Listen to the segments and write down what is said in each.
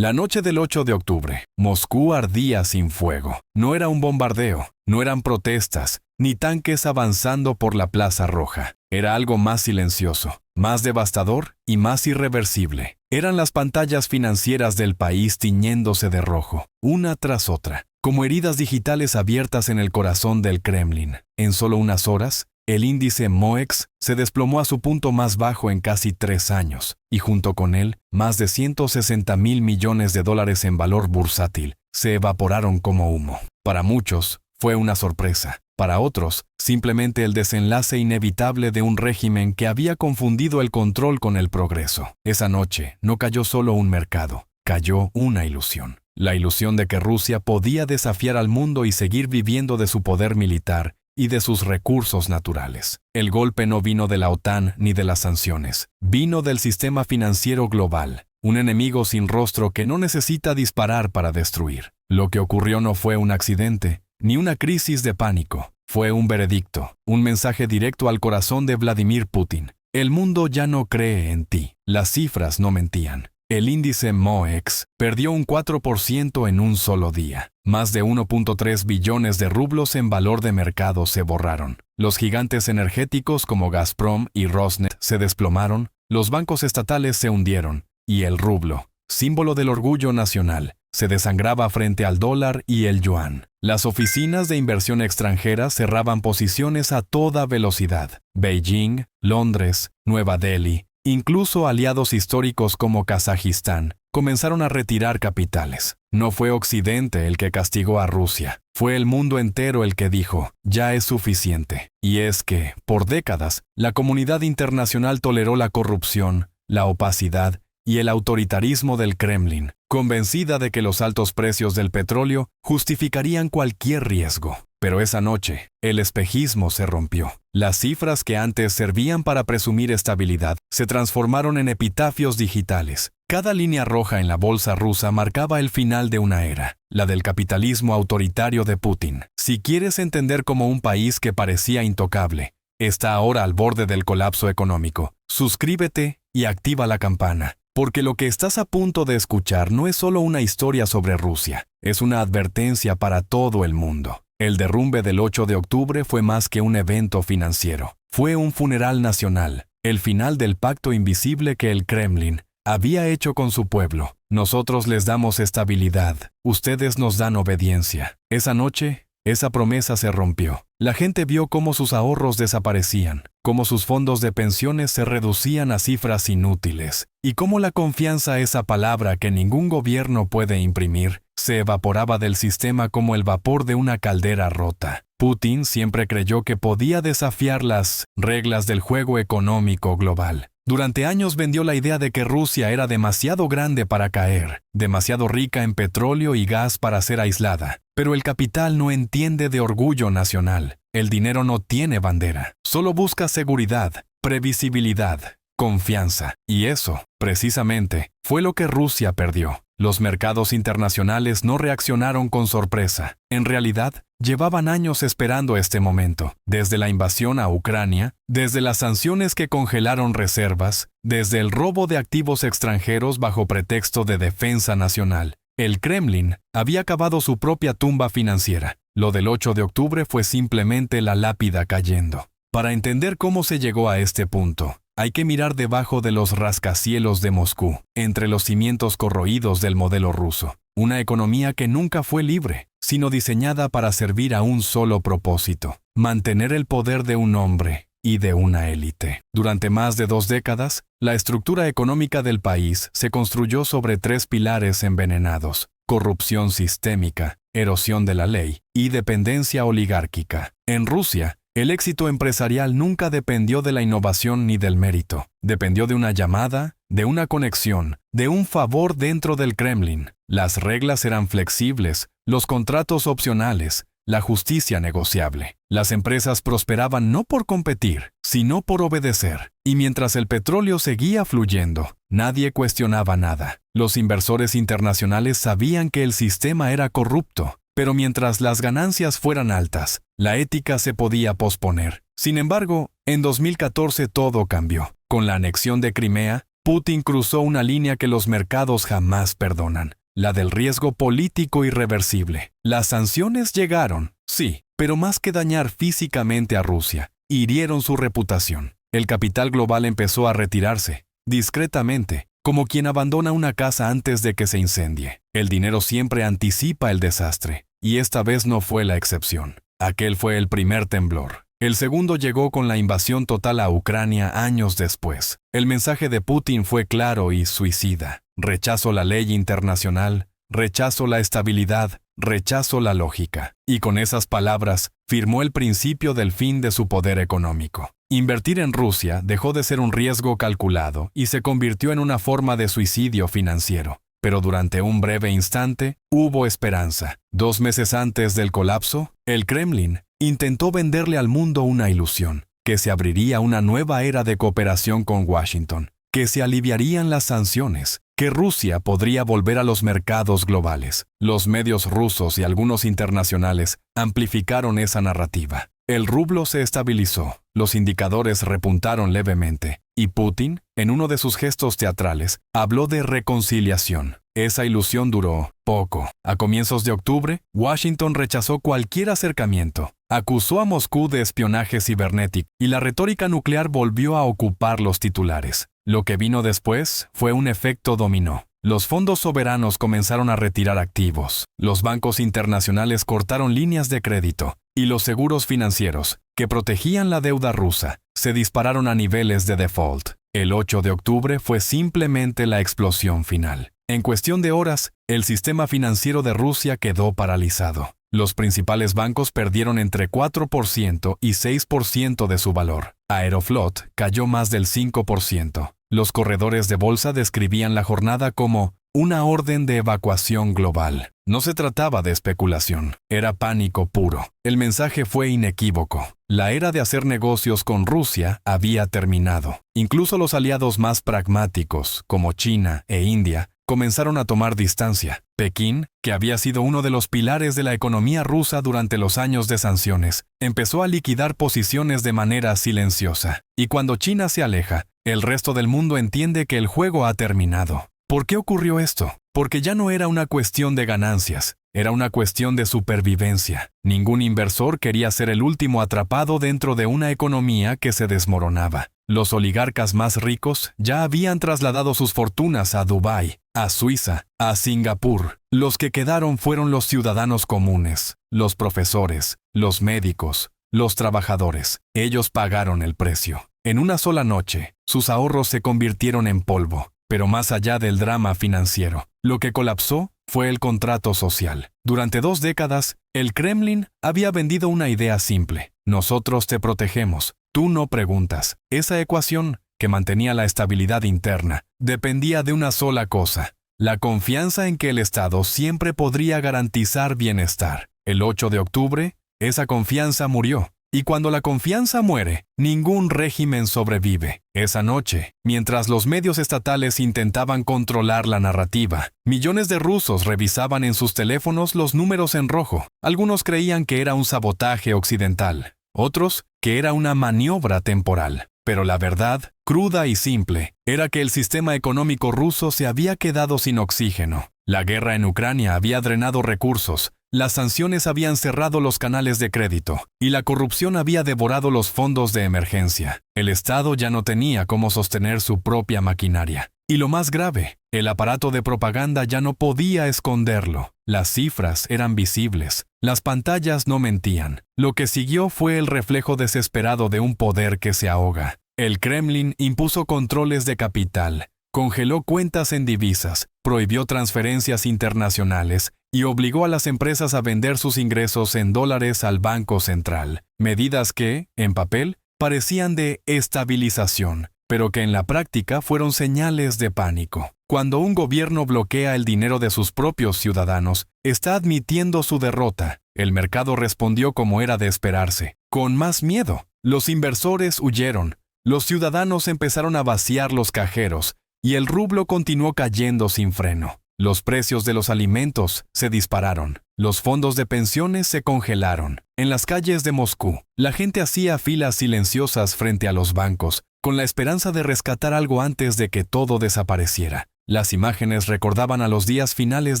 La noche del 8 de octubre, Moscú ardía sin fuego. No era un bombardeo, no eran protestas, ni tanques avanzando por la Plaza Roja. Era algo más silencioso, más devastador y más irreversible. Eran las pantallas financieras del país tiñéndose de rojo, una tras otra, como heridas digitales abiertas en el corazón del Kremlin. En solo unas horas, el índice MOEX se desplomó a su punto más bajo en casi 3 años, y junto con él, más de 160.000 millones de dólares en valor bursátil se evaporaron como humo. Para muchos, fue una sorpresa. Para otros, simplemente el desenlace inevitable de un régimen que había confundido el control con el progreso. Esa noche no cayó solo un mercado, cayó una ilusión. La ilusión de que Rusia podía desafiar al mundo y seguir viviendo de su poder militar y de sus recursos naturales. El golpe no vino de la OTAN ni de las sanciones. Vino del sistema financiero global, un enemigo sin rostro que no necesita disparar para destruir. Lo que ocurrió no fue un accidente, ni una crisis de pánico. Fue un veredicto, un mensaje directo al corazón de Vladimir Putin. El mundo ya no cree en ti. Las cifras no mentían. El índice MOEX perdió un 4% en un solo día. Más de 1.3 billones de rublos en valor de mercado se borraron. Los gigantes energéticos como Gazprom y Rosneft se desplomaron, los bancos estatales se hundieron, y el rublo, símbolo del orgullo nacional, se desangraba frente al dólar y el yuan. Las oficinas de inversión extranjera cerraban posiciones a toda velocidad. Beijing, Londres, Nueva Delhi, incluso aliados históricos como Kazajistán, comenzaron a retirar capitales. No fue Occidente el que castigó a Rusia, fue el mundo entero el que dijo, ya es suficiente. Y es que, por décadas, la comunidad internacional toleró la corrupción, la opacidad y el autoritarismo del Kremlin, convencida de que los altos precios del petróleo justificarían cualquier riesgo. Pero esa noche, el espejismo se rompió. Las cifras que antes servían para presumir estabilidad se transformaron en epitafios digitales. Cada línea roja en la bolsa rusa marcaba el final de una era, la del capitalismo autoritario de Putin. Si quieres entender cómo un país que parecía intocable está ahora al borde del colapso económico, suscríbete y activa la campana. Porque lo que estás a punto de escuchar no es solo una historia sobre Rusia, es una advertencia para todo el mundo. El derrumbe del 8 de octubre fue más que un evento financiero. Fue un funeral nacional, el final del pacto invisible que el Kremlin había hecho con su pueblo. Nosotros les damos estabilidad, ustedes nos dan obediencia. Esa noche, esa promesa se rompió. La gente vio cómo sus ahorros desaparecían, cómo sus fondos de pensiones se reducían a cifras inútiles, y cómo la confianza, esa palabra que ningún gobierno puede imprimir, se evaporaba del sistema como el vapor de una caldera rota. Putin siempre creyó que podía desafiar las reglas del juego económico global. Durante años vendió la idea de que Rusia era demasiado grande para caer, demasiado rica en petróleo y gas para ser aislada. Pero el capital no entiende de orgullo nacional. El dinero no tiene bandera. Solo busca seguridad, previsibilidad, confianza. Y eso, precisamente, fue lo que Rusia perdió. Los mercados internacionales no reaccionaron con sorpresa. En realidad, llevaban años esperando este momento. Desde la invasión a Ucrania, desde las sanciones que congelaron reservas, desde el robo de activos extranjeros bajo pretexto de defensa nacional. El Kremlin había cavado su propia tumba financiera. Lo del 8 de octubre fue simplemente la lápida cayendo. Para entender cómo se llegó a este punto, hay que mirar debajo de los rascacielos de Moscú, entre los cimientos corroídos del modelo ruso. Una economía que nunca fue libre, sino diseñada para servir a un solo propósito: mantener el poder de un hombre y de una élite. Durante más de 2 décadas, la estructura económica del país se construyó sobre 3 pilares envenenados: corrupción sistémica, erosión de la ley y dependencia oligárquica. En Rusia, el éxito empresarial nunca dependió de la innovación ni del mérito. Dependió de una llamada, de una conexión, de un favor dentro del Kremlin. Las reglas eran flexibles, los contratos opcionales, la justicia negociable. Las empresas prosperaban no por competir, sino por obedecer. Y mientras el petróleo seguía fluyendo, nadie cuestionaba nada. Los inversores internacionales sabían que el sistema era corrupto, pero mientras las ganancias fueran altas, la ética se podía posponer. Sin embargo, en 2014 todo cambió. Con la anexión de Crimea, Putin cruzó una línea que los mercados jamás perdonan, la del riesgo político irreversible. Las sanciones llegaron, sí, pero más que dañar físicamente a Rusia, hirieron su reputación. El capital global empezó a retirarse, discretamente, como quien abandona una casa antes de que se incendie. El dinero siempre anticipa el desastre, y esta vez no fue la excepción. Aquel fue el primer temblor. El segundo llegó con la invasión total a Ucrania años después. El mensaje de Putin fue claro y suicida. Rechazo la ley internacional, rechazo la estabilidad, rechazo la lógica. Y con esas palabras, firmó el principio del fin de su poder económico. Invertir en Rusia dejó de ser un riesgo calculado y se convirtió en una forma de suicidio financiero. Pero durante un breve instante, hubo esperanza. 2 meses antes del colapso, el Kremlin intentó venderle al mundo una ilusión, que se abriría una nueva era de cooperación con Washington, que se aliviarían las sanciones, que Rusia podría volver a los mercados globales. Los medios rusos y algunos internacionales amplificaron esa narrativa. El rublo se estabilizó, los indicadores repuntaron levemente, y Putin, en uno de sus gestos teatrales, habló de reconciliación. Esa ilusión duró poco. A comienzos de octubre, Washington rechazó cualquier acercamiento, acusó a Moscú de espionaje cibernético, y la retórica nuclear volvió a ocupar los titulares. Lo que vino después fue un efecto dominó. Los fondos soberanos comenzaron a retirar activos, los bancos internacionales cortaron líneas de crédito, y los seguros financieros, que protegían la deuda rusa, se dispararon a niveles de default. El 8 de octubre fue simplemente la explosión final. En cuestión de horas, el sistema financiero de Rusia quedó paralizado. Los principales bancos perdieron entre 4% y 6% de su valor. Aeroflot cayó más del 5%. Los corredores de bolsa describían la jornada como una orden de evacuación global. No se trataba de especulación, era pánico puro. El mensaje fue inequívoco. La era de hacer negocios con Rusia había terminado. Incluso los aliados más pragmáticos, como China e India, comenzaron a tomar distancia. Pekín, que había sido uno de los pilares de la economía rusa durante los años de sanciones, empezó a liquidar posiciones de manera silenciosa. Y cuando China se aleja, el resto del mundo entiende que el juego ha terminado. ¿Por qué ocurrió esto? Porque ya no era una cuestión de ganancias, era una cuestión de supervivencia. Ningún inversor quería ser el último atrapado dentro de una economía que se desmoronaba. Los oligarcas más ricos ya habían trasladado sus fortunas a Dubái, a Suiza, a Singapur. Los que quedaron fueron los ciudadanos comunes, los profesores, los médicos, los trabajadores. Ellos pagaron el precio. En una sola noche, sus ahorros se convirtieron en polvo. Pero más allá del drama financiero, lo que colapsó fue el contrato social. Durante 2 décadas, el Kremlin había vendido una idea simple. Nosotros te protegemos, tú no preguntas. Esa ecuación, que mantenía la estabilidad interna, dependía de una sola cosa: la confianza en que el Estado siempre podría garantizar bienestar. El 8 de octubre, esa confianza murió. Y cuando la confianza muere, ningún régimen sobrevive. Esa noche, mientras los medios estatales intentaban controlar la narrativa, millones de rusos revisaban en sus teléfonos los números en rojo. Algunos creían que era un sabotaje occidental, otros que era una maniobra temporal. Pero la verdad, cruda y simple, era que el sistema económico ruso se había quedado sin oxígeno. La guerra en Ucrania había drenado recursos, las sanciones habían cerrado los canales de crédito, y la corrupción había devorado los fondos de emergencia. El Estado ya no tenía cómo sostener su propia maquinaria. Y lo más grave, el aparato de propaganda ya no podía esconderlo. Las cifras eran visibles, las pantallas no mentían. Lo que siguió fue el reflejo desesperado de un poder que se ahoga. El Kremlin impuso controles de capital, congeló cuentas en divisas, prohibió transferencias internacionales y obligó a las empresas a vender sus ingresos en dólares al Banco Central. Medidas que, en papel, parecían de estabilización, pero que en la práctica fueron señales de pánico. Cuando un gobierno bloquea el dinero de sus propios ciudadanos, está admitiendo su derrota. El mercado respondió como era de esperarse, con más miedo. Los inversores huyeron, los ciudadanos empezaron a vaciar los cajeros, y el rublo continuó cayendo sin freno. Los precios de los alimentos se dispararon. Los fondos de pensiones se congelaron. En las calles de Moscú, la gente hacía filas silenciosas frente a los bancos, con la esperanza de rescatar algo antes de que todo desapareciera. Las imágenes recordaban a los días finales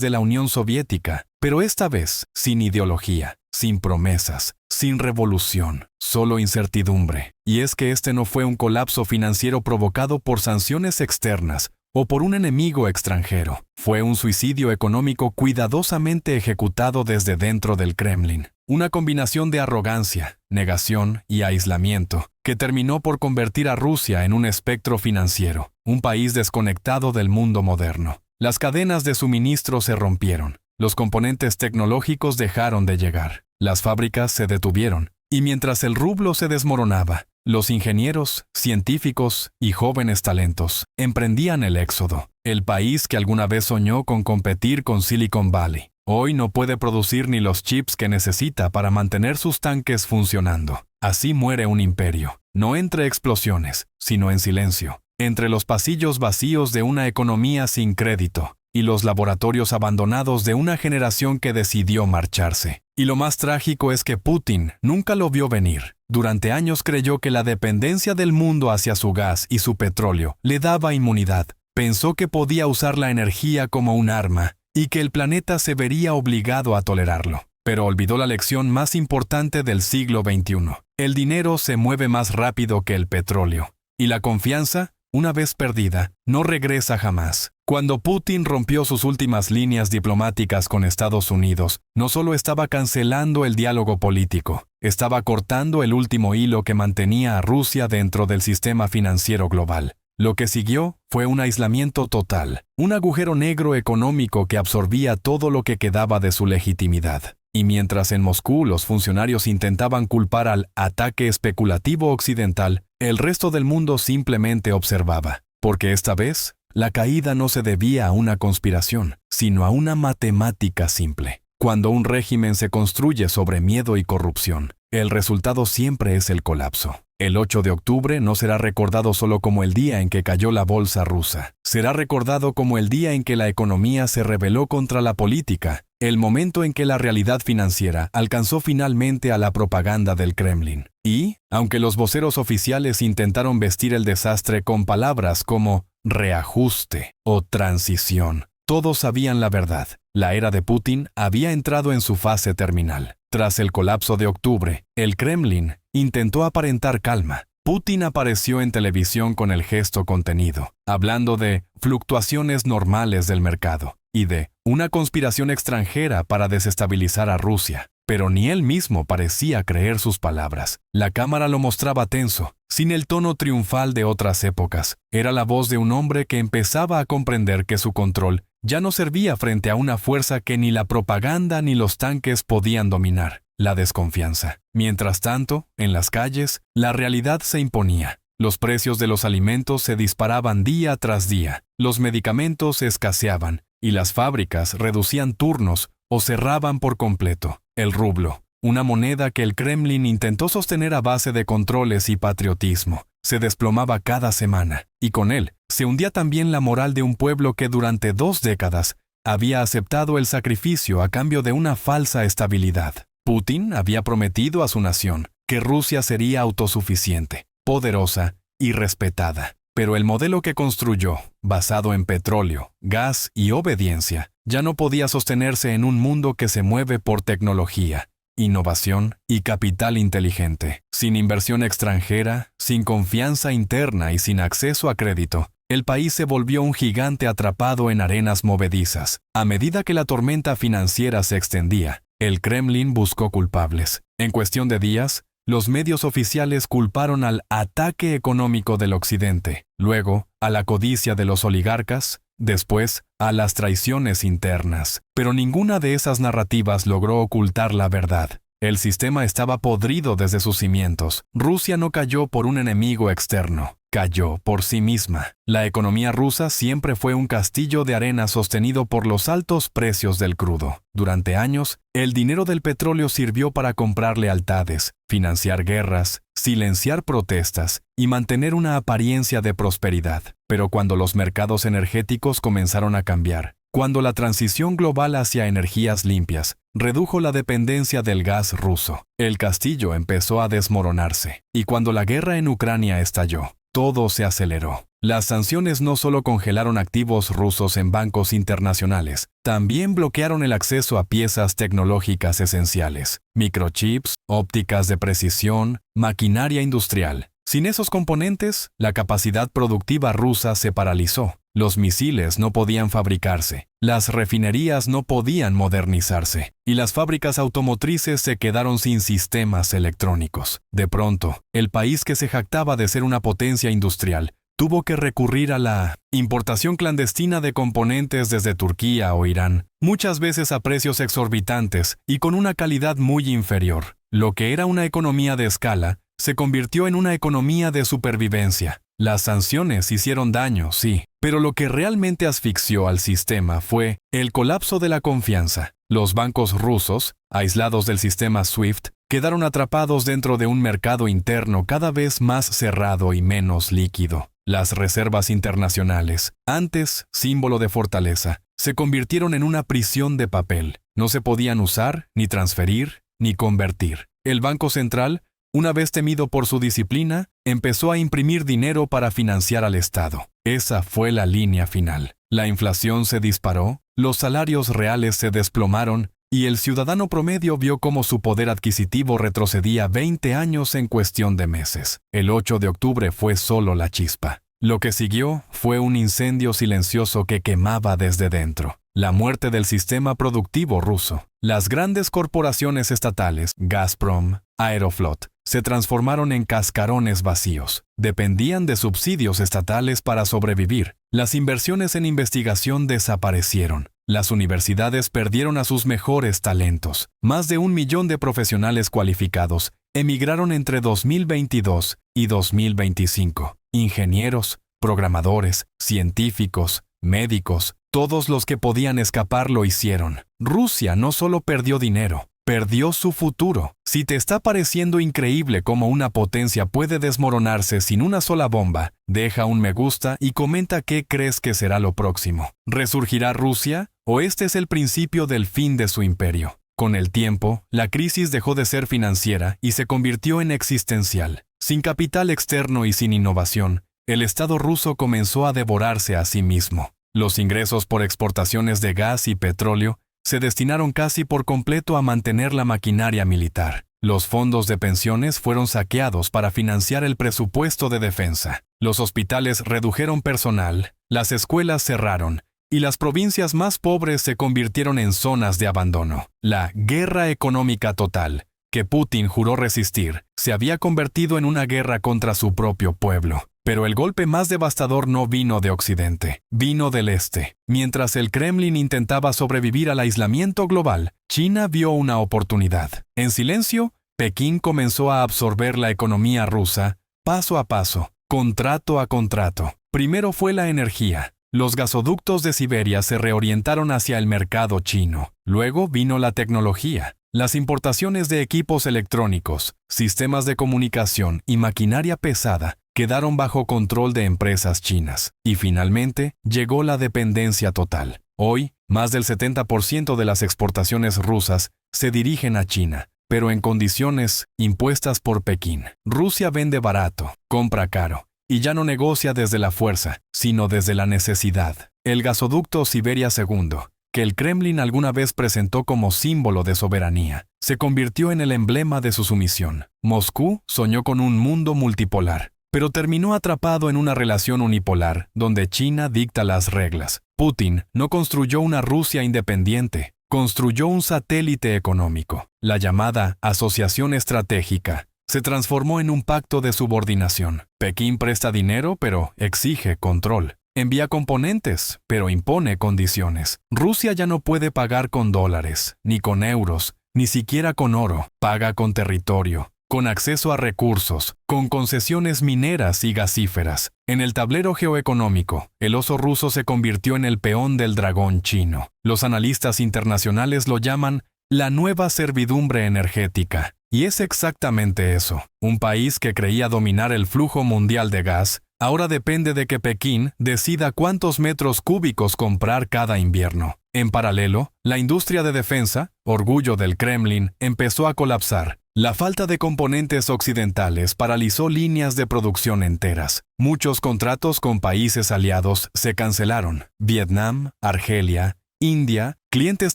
de la Unión Soviética, pero esta vez sin ideología, sin promesas, sin revolución, solo incertidumbre. Y es que este no fue un colapso financiero provocado por sanciones externas o por un enemigo extranjero. Fue un suicidio económico cuidadosamente ejecutado desde dentro del Kremlin. Una combinación de arrogancia, negación y aislamiento que terminó por convertir a Rusia en un espectro financiero, un país desconectado del mundo moderno. Las cadenas de suministro se rompieron, los componentes tecnológicos dejaron de llegar, las fábricas se detuvieron, y mientras el rublo se desmoronaba, los ingenieros, científicos y jóvenes talentos emprendían el éxodo. El país que alguna vez soñó con competir con Silicon Valley, hoy no puede producir ni los chips que necesita para mantener sus tanques funcionando. Así muere un imperio, no entre explosiones, sino en silencio, entre los pasillos vacíos de una economía sin crédito y los laboratorios abandonados de una generación que decidió marcharse. Y lo más trágico es que Putin nunca lo vio venir. Durante años creyó que la dependencia del mundo hacia su gas y su petróleo le daba inmunidad. Pensó que podía usar la energía como un arma y que el planeta se vería obligado a tolerarlo. Pero olvidó la lección más importante del siglo XXI. El dinero se mueve más rápido que el petróleo. Y la confianza, una vez perdida, no regresa jamás. Cuando Putin rompió sus últimas líneas diplomáticas con Estados Unidos, no solo estaba cancelando el diálogo político, estaba cortando el último hilo que mantenía a Rusia dentro del sistema financiero global. Lo que siguió fue un aislamiento total, un agujero negro económico que absorbía todo lo que quedaba de su legitimidad. Y mientras en Moscú los funcionarios intentaban culpar al ataque especulativo occidental, el resto del mundo simplemente observaba, porque esta vez la caída no se debía a una conspiración, sino a una matemática simple. Cuando un régimen se construye sobre miedo y corrupción, el resultado siempre es el colapso. El 8 de octubre no será recordado solo como el día en que cayó la bolsa rusa. Será recordado como el día en que la economía se rebeló contra la política, el momento en que la realidad financiera alcanzó finalmente a la propaganda del Kremlin. Y, aunque los voceros oficiales intentaron vestir el desastre con palabras como reajuste o transición, todos sabían la verdad. La era de Putin había entrado en su fase terminal. Tras el colapso de octubre, el Kremlin intentó aparentar calma. Putin apareció en televisión con el gesto contenido, hablando de fluctuaciones normales del mercado y de una conspiración extranjera para desestabilizar a Rusia. Pero ni él mismo parecía creer sus palabras. La cámara lo mostraba tenso, sin el tono triunfal de otras épocas. Era la voz de un hombre que empezaba a comprender que su control ya no servía frente a una fuerza que ni la propaganda ni los tanques podían dominar: la desconfianza. Mientras tanto, en las calles, la realidad se imponía. Los precios de los alimentos se disparaban día tras día, los medicamentos escaseaban, y las fábricas reducían turnos o cerraban por completo. El rublo, una moneda que el Kremlin intentó sostener a base de controles y patriotismo, se desplomaba cada semana, y con él se hundía también la moral de un pueblo que durante 2 décadas había aceptado el sacrificio a cambio de una falsa estabilidad. Putin había prometido a su nación que Rusia sería autosuficiente, poderosa y respetada. Pero el modelo que construyó, basado en petróleo, gas y obediencia, ya no podía sostenerse en un mundo que se mueve por tecnología, innovación y capital inteligente. Sin inversión extranjera, sin confianza interna y sin acceso a crédito, el país se volvió un gigante atrapado en arenas movedizas. A medida que la tormenta financiera se extendía, el Kremlin buscó culpables. En cuestión de días, los medios oficiales culparon al ataque económico del Occidente, luego a la codicia de los oligarcas, después a las traiciones internas. Pero ninguna de esas narrativas logró ocultar la verdad. El sistema estaba podrido desde sus cimientos. Rusia no cayó por un enemigo externo, cayó por sí misma. La economía rusa siempre fue un castillo de arena sostenido por los altos precios del crudo. Durante años, el dinero del petróleo sirvió para comprar lealtades, financiar guerras, silenciar protestas y mantener una apariencia de prosperidad. Pero cuando los mercados energéticos comenzaron a cambiar, Cuando la transición global hacia energías limpias redujo la dependencia del gas ruso, el castillo empezó a desmoronarse. Y cuando la guerra en Ucrania estalló, todo se aceleró. Las sanciones no solo congelaron activos rusos en bancos internacionales, también bloquearon el acceso a piezas tecnológicas esenciales, microchips, ópticas de precisión, maquinaria industrial. Sin esos componentes, la capacidad productiva rusa se paralizó. Los misiles no podían fabricarse, las refinerías no podían modernizarse, y las fábricas automotrices se quedaron sin sistemas electrónicos. De pronto, el país que se jactaba de ser una potencia industrial tuvo que recurrir a la importación clandestina de componentes desde Turquía o Irán, muchas veces a precios exorbitantes y con una calidad muy inferior. Lo que era una economía de escala se convirtió en una economía de supervivencia. Las sanciones hicieron daño, sí, pero lo que realmente asfixió al sistema fue el colapso de la confianza. Los bancos rusos, aislados del sistema SWIFT, quedaron atrapados dentro de un mercado interno cada vez más cerrado y menos líquido. Las reservas internacionales, antes símbolo de fortaleza, se convirtieron en una prisión de papel. No se podían usar, ni transferir, ni convertir. El Banco Central, una vez temido por su disciplina, empezó a imprimir dinero para financiar al Estado. Esa fue la línea final. La inflación se disparó, los salarios reales se desplomaron y el ciudadano promedio vio cómo su poder adquisitivo retrocedía 20 años en cuestión de meses. El 8 de octubre fue solo la chispa. Lo que siguió fue un incendio silencioso que quemaba desde dentro. La muerte del sistema productivo ruso. Las grandes corporaciones estatales, Gazprom, Aeroflot, se transformaron en cascarones vacíos. Dependían de subsidios estatales para sobrevivir. Las inversiones en investigación desaparecieron. Las universidades perdieron a sus mejores talentos. Más de 1 millón de profesionales cualificados emigraron entre 2022 y 2025. Ingenieros, programadores, científicos, médicos, todos los que podían escapar lo hicieron. Rusia no solo perdió dinero, perdió su futuro. Si te está pareciendo increíble cómo una potencia puede desmoronarse sin una sola bomba, deja un me gusta y comenta qué crees que será lo próximo. ¿Resurgirá Rusia? ¿O este es el principio del fin de su imperio? Con el tiempo, la crisis dejó de ser financiera y se convirtió en existencial. Sin capital externo y sin innovación, el Estado ruso comenzó a devorarse a sí mismo. Los ingresos por exportaciones de gas y petróleo se destinaron casi por completo a mantener la maquinaria militar. Los fondos de pensiones fueron saqueados para financiar el presupuesto de defensa. Los hospitales redujeron personal, las escuelas cerraron, y las provincias más pobres se convirtieron en zonas de abandono. La guerra económica total, que Putin juró resistir, se había convertido en una guerra contra su propio pueblo. Pero el golpe más devastador no vino de Occidente, vino del Este. Mientras el Kremlin intentaba sobrevivir al aislamiento global, China vio una oportunidad. En silencio, Pekín comenzó a absorber la economía rusa, paso a paso, contrato a contrato. Primero fue la energía. Los gasoductos de Siberia se reorientaron hacia el mercado chino. Luego vino la tecnología. Las importaciones de equipos electrónicos, sistemas de comunicación y maquinaria pesada quedaron bajo control de empresas chinas. Y finalmente, llegó la dependencia total. Hoy, más del 70% de las exportaciones rusas se dirigen a China, pero en condiciones impuestas por Pekín. Rusia vende barato, compra caro, y ya no negocia desde la fuerza, sino desde la necesidad. El gasoducto Siberia II, que el Kremlin alguna vez presentó como símbolo de soberanía, se convirtió en el emblema de su sumisión. Moscú soñó con un mundo multipolar, pero terminó atrapado en una relación unipolar, donde China dicta las reglas. Putin no construyó una Rusia independiente, construyó un satélite económico. La llamada Asociación Estratégica se transformó en un pacto de subordinación. Pekín presta dinero, pero exige control. Envía componentes, pero impone condiciones. Rusia ya no puede pagar con dólares, ni con euros, ni siquiera con oro. Paga con territorio, con acceso a recursos, con concesiones mineras y gasíferas. En el tablero geoeconómico, el oso ruso se convirtió en el peón del dragón chino. Los analistas internacionales lo llaman la nueva servidumbre energética. Y es exactamente eso. Un país que creía dominar el flujo mundial de gas, Ahora depende de que Pekín decida cuántos metros cúbicos comprar cada invierno. En paralelo, la industria de defensa, orgullo del Kremlin, empezó a colapsar. La falta de componentes occidentales paralizó líneas de producción enteras. Muchos contratos con países aliados se cancelaron. Vietnam, Argelia, India, clientes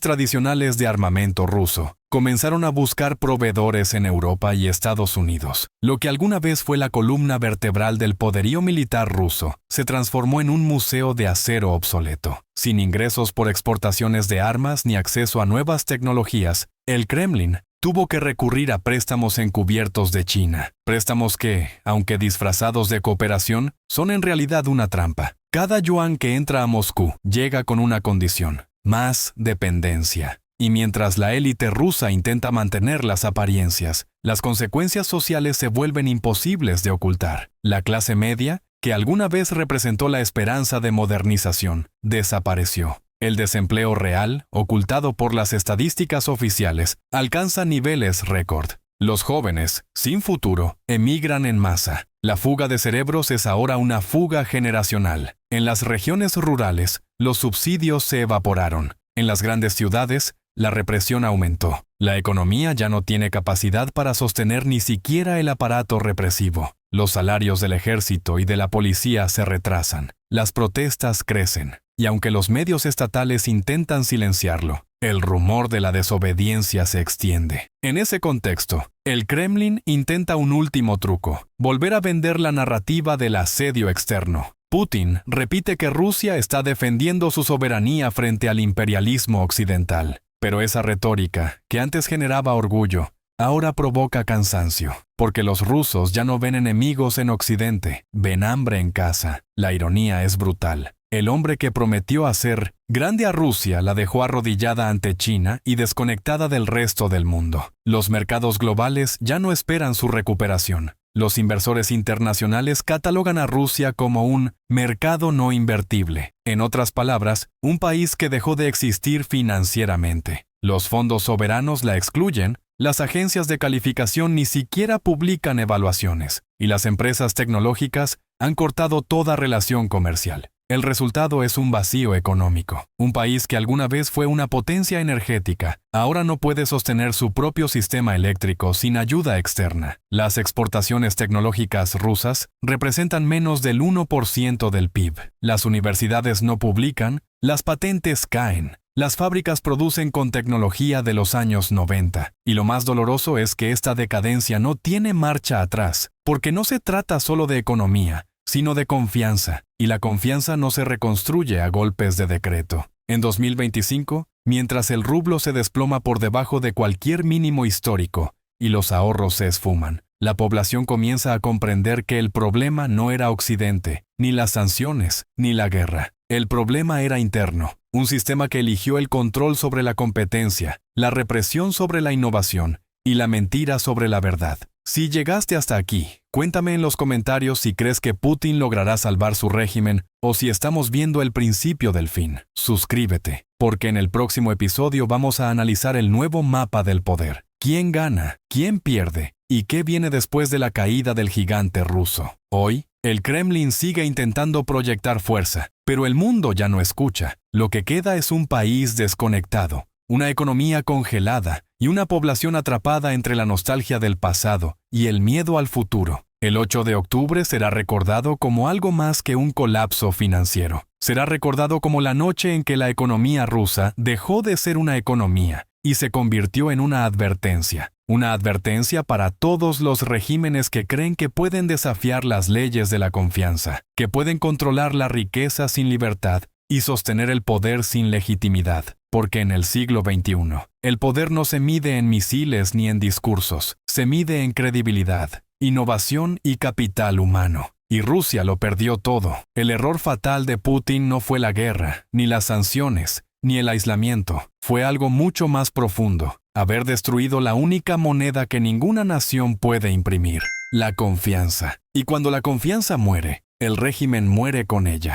tradicionales de armamento ruso, comenzaron a buscar proveedores en Europa y Estados Unidos. Lo que alguna vez fue la columna vertebral del poderío militar ruso, se transformó en un museo de acero obsoleto. Sin ingresos por exportaciones de armas ni acceso a nuevas tecnologías, el Kremlin tuvo que recurrir a préstamos encubiertos de China. Préstamos que, aunque disfrazados de cooperación, son en realidad una trampa. Cada yuan que entra a Moscú llega con una condición: más dependencia. Y mientras la élite rusa intenta mantener las apariencias, las consecuencias sociales se vuelven imposibles de ocultar. La clase media, que alguna vez representó la esperanza de modernización, desapareció. El desempleo real, ocultado por las estadísticas oficiales, alcanza niveles récord. Los jóvenes, sin futuro, emigran en masa. La fuga de cerebros es ahora una fuga generacional. En las regiones rurales, los subsidios se evaporaron. En las grandes ciudades, la represión aumentó. La economía ya no tiene capacidad para sostener ni siquiera el aparato represivo. Los salarios del ejército y de la policía se retrasan. Las protestas crecen. Y aunque los medios estatales intentan silenciarlo, el rumor de la desobediencia se extiende. En ese contexto, el Kremlin intenta un último truco: volver a vender la narrativa del asedio externo. Putin repite que Rusia está defendiendo su soberanía frente al imperialismo occidental. Pero esa retórica, que antes generaba orgullo, ahora provoca cansancio, porque los rusos ya no ven enemigos en Occidente, ven hambre en casa. La ironía es brutal. El hombre que prometió hacer grande a Rusia la dejó arrodillada ante China y desconectada del resto del mundo. Los mercados globales ya no esperan su recuperación. Los inversores internacionales catalogan a Rusia como un mercado no invertible. En otras palabras, un país que dejó de existir financieramente. Los fondos soberanos la excluyen, las agencias de calificación ni siquiera publican evaluaciones, y las empresas tecnológicas han cortado toda relación comercial. El resultado es un vacío económico. Un país que alguna vez fue una potencia energética, ahora no puede sostener su propio sistema eléctrico sin ayuda externa. Las exportaciones tecnológicas rusas representan menos del 1% del PIB. Las universidades no publican, las patentes caen. Las fábricas producen con tecnología de los años 90. Y lo más doloroso es que esta decadencia no tiene marcha atrás, porque no se trata solo de economía, sino de confianza, y la confianza no se reconstruye a golpes de decreto. En 2025, mientras el rublo se desploma por debajo de cualquier mínimo histórico y los ahorros se esfuman, la población comienza a comprender que el problema no era Occidente, ni las sanciones, ni la guerra. El problema era interno, un sistema que eligió el control sobre la competencia, la represión sobre la innovación y la mentira sobre la verdad. Si llegaste hasta aquí, cuéntame en los comentarios si crees que Putin logrará salvar su régimen o si estamos viendo el principio del fin. Suscríbete, porque en el próximo episodio vamos a analizar el nuevo mapa del poder. ¿Quién gana? ¿Quién pierde? ¿Y qué viene después de la caída del gigante ruso? Hoy, el Kremlin sigue intentando proyectar fuerza, pero el mundo ya no escucha. Lo que queda es un país desconectado, una economía congelada y una población atrapada entre la nostalgia del pasado y el miedo al futuro. El 8 de octubre será recordado como algo más que un colapso financiero. Será recordado como la noche en que la economía rusa dejó de ser una economía y se convirtió en una advertencia. Una advertencia para todos los regímenes que creen que pueden desafiar las leyes de la confianza, que pueden controlar la riqueza sin libertad y sostener el poder sin legitimidad. Porque en el siglo XXI, el poder no se mide en misiles ni en discursos, se mide en credibilidad, innovación y capital humano. Y Rusia lo perdió todo. El error fatal de Putin no fue la guerra, ni las sanciones, ni el aislamiento. Fue algo mucho más profundo: haber destruido la única moneda que ninguna nación puede imprimir, la confianza. Y cuando la confianza muere, el régimen muere con ella.